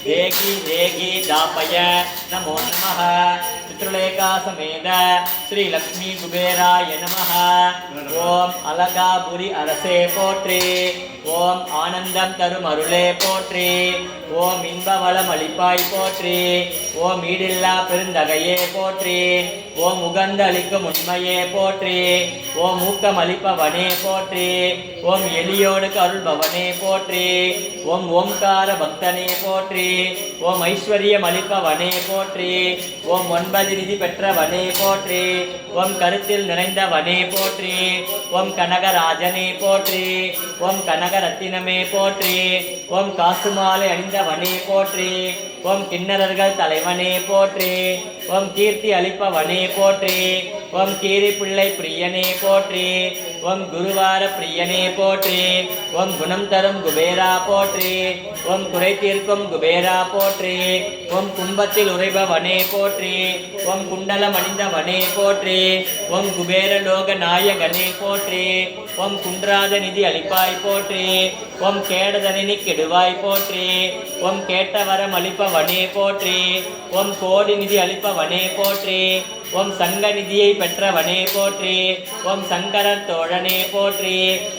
देगी देगी दापय नमो नमः चित्रलेखा समेत श्री लक्ष्मी कुबेराय नमः ओम अलगापुरी अरसे पोट्री ओम आनंदम तरुम अरुळे पोट्री ओम इன்பவளம் அளிப்பாய் போற்றி ஓம் ஈடில்லா பெருந்தகையே போற்றி ஓம் உகந்த அளிக்கும் உண்மையே போற்றி ஓம் ஊக்கம் அளிப்பவனே போற்றி ஓம் எளியோனுக்கு அருள்பவனே போற்றி ஓம் ஓம்கார பக்தனே போற்றி ஓம் ஐஸ்வர்யம் அளிப்பவனே போற்றி ஓம் 9 நிதி பெற்றவனே போற்றி ஓம் கருத்தில் நிறைந்தவனே போற்றி ஓம் கனகராஜனே போற்றி ஓம் கனகரத்தினமே போற்றி ஓம் காசுமாலை அணிந்தவனே போற்றி ஓம் கிண்ணறர்கள் தலைவனே போற்றி ஓம் கீர்த்தி அளிப்பவனே போற்றி ஓம் கீரி பிள்ளை பிரியனே போற்றி ஓம் குருவார பிரியனே போற்றி ஓம் குணம் தரும் குபேரா போற்றி ஓம் குறை தீர்க்கும் குபேரா போற்றி ஓம் கும்பத்தில் உறைபவனே போற்றி ஓம் குண்டலம் அணிந்தவனே போற்றி ஓம் குபேர லோக நாயகனே போற்றி ஓம் குன்றாத நிதி அளிப்பாய் போற்றி ஓம் கேடதனி கெடுவாய் போற்றி ஓம் கேட்ட வரம் அளிப்பவனே போற்றி ஓம் கோடி நிதி அளிப்பவனே போற்றி ஓம் சங்க நிதியை பெற்றவனே போற்றி ஓம் சங்கரர் தோழனே போற்றி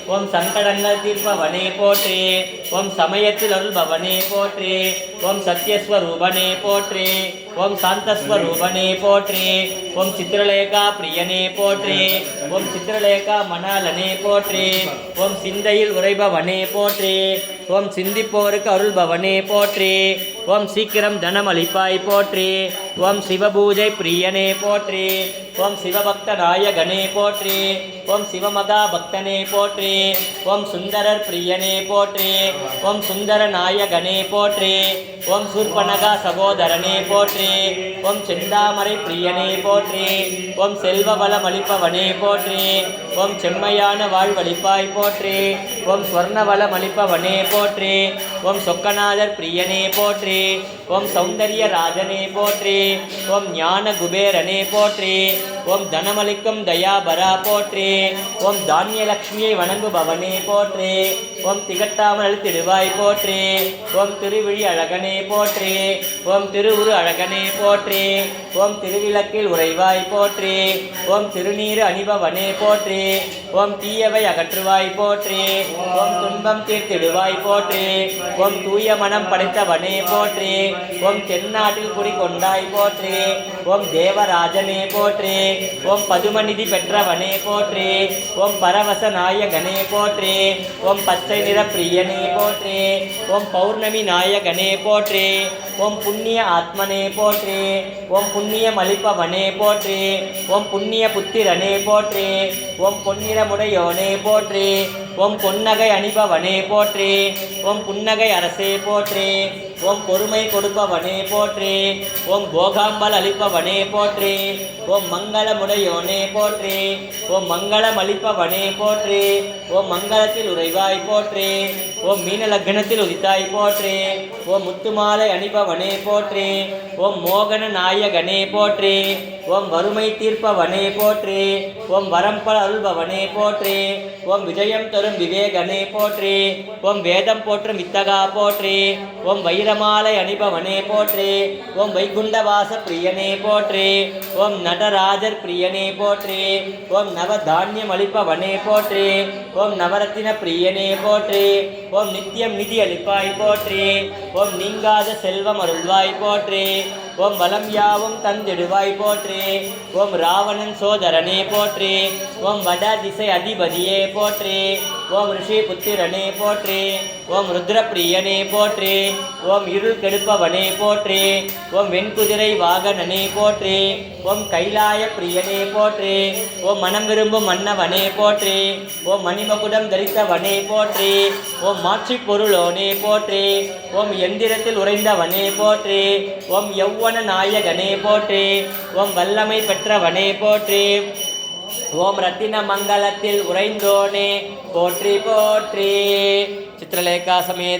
ஓம் சங்கடங்கள் தீர்ப்பவனே போற்றி ஓம் சமயத்தில் அருள்பவனே போற்றி ஓம் சத்யஸ்வரூபனே போற்றி ஓம் சாந்தஸ்வரூபனே போற்றி ஓம் சித்திரலேகா பிரியனே போற்றி ஓம் சித்திரலேகா மணாலனே போற்றி ஓம் சிந்தையில் உறைபவனே போற்றி ஓம் சிந்திப்போருக்கு அருள்பவனே போற்றி ஓம் சீக்கிரம் தனம் அளிப்பாய் போற்றி ஓம் சிவபூஜை பிரியனே போற்றி ஓம் சிவபக்த நாயகனே போற்றி ஓம் சிவமகா பக்தனே போற்றி ஓம் சுந்தரர் பிரியனே போற்றி ஓம் சுந்தர நாயகனே போற்றி ஓம் சூர்பனகா சகோதரனே போற்றி ஓம் செந்தாமரை பிரியனே போற்றி ஓம் செல்வ வளம் அளிப்பவனே போற்றி ஓம் செம்மையான வாழ்வளிப்பாய் போற்றி ஓம் ஸ்வர்ண வளம் அளிப்பவனே போற்றி ஓம் சொக்கநாதர் பிரியனே போற்றி ஓம் சௌந்தர்ய ராஜனே போற்றி ஓம் ஞான குபேரனே போற்றி ஓம் தனமளிக்கும் தயாபரா போற்றி ஓம் தானியலட்சுமியை வணங்குபவனே போற்றி ஓம் திகட்டாமல் அளித்திடுவாய் போற்றி ஓம் திருவிழி அழகனே போற்றி ஓம் திருவுரு அழகனே போற்றி ஓம் திருவிளக்கில் உறைவாய் போற்றி ஓம் திருநீறு அணிபவனே போற்றி ஓம் தீயவை அகற்றுவாய் போற்றி ஓம் துன்பம் தீர்த்திடுவாய் போற்றி ஓம் தூய மனம் படைத்தவனே போற்றி ஓம் தென்னாட்டில் குடிகொண்டாய் போற்றி ஓம் தேவராஜனே போற்றி ஓம் பதுமநிதி பெற்றவனே போற்றி ஓம் பரவச நாயகனே போற்றி ஓம் பச்சை நிற பிரியனே போற்றி ஓம் பௌர்ணமி நாயகனே போற்றி ஓம் புண்ணிய ஆத்மனே போற்றி ஓம் புண்ணியம் அளிப்பவனே போற்றி ஓம் புண்ணிய புத்திரனே போற்றி ஓம் பொன்னிறமுடையோனே போற்றி ஓம் பொன்னகை அணிபவனே போற்றி ஓம் புன்னகை அரசே போற்றி ஓம் பொறுமை கொடுப்பவனே போற்றி ஓம் போகாம்பல் அளிப்பவனே போற்றி ஓம் மங்களமுடையோனே போற்றி ஓம் மங்களம் அளிப்பவனே போற்றி ஓம் மங்களத்தில் உறைவாய் போற்றி ஓம் மீன லக்னத்தில் உதித்தாய் போற்றி ஓம் முத்துமாலை அணிபவனே போற்றி ஓம் மோகன நாயகனே போற்றி ஓம் வறுமை தீர்ப்பவனே போற்றி ஓம் வரம்பல் அருள்பவனே போற்றி ஓம் விஜயம் தரும் விவேகனே போற்றி ஓம் வேதம் போற்றும் வித்தகா போற்றி ஓம் வைரமாலை அணிபவனே போற்றி ஓம் வைகுண்டவாச பிரியனே போற்றி ஓம் நடராஜர் பிரியனே போற்றி ஓம் நவதானியம் அளிப்பவனே போற்றி ஓம் நவரத்தின பிரியனே போற்றி ஓம் நித்தியம் நிதி அளிப்பாய் போற்றி ஓம் நீங்காத செல்வம் அருள்வாய் போற்றி ஓம் வலம் யாவும் தந்திடுவாய் போற்றி ஓம் ராவணன் சோதரனே போற்றி ஓம் வட திசை அதிபதியே போற்றி ஓம் ரிஷி புத்திரனே போற்றி ஓம் ருத்ரப்பிரியனே போற்றி ஓம் இருள் கெடுப்பவனே போற்றி ஓம் வெண்குதிரை வாகனனே போற்றி ஓம் கைலாய பிரியனே போற்றி ஓம் மனம் விரும்பும் மன்னவனே போற்றி ஓம் மணிமகுடம் தரித்தவனே போற்றி ஓம் மாட்சி பொருளோனே போற்றி ஓம் எந்திரத்தில் உறைந்தவனே போற்றி ஓம் யௌவன நாயகனே போற்றி ஓம் வல்லமை பெற்றவனே போற்றி ஓம் ரத்தின மங்கலத்தில் உறைந்தோனே போற்றி போற்றி. சித்திரலேகா சமேத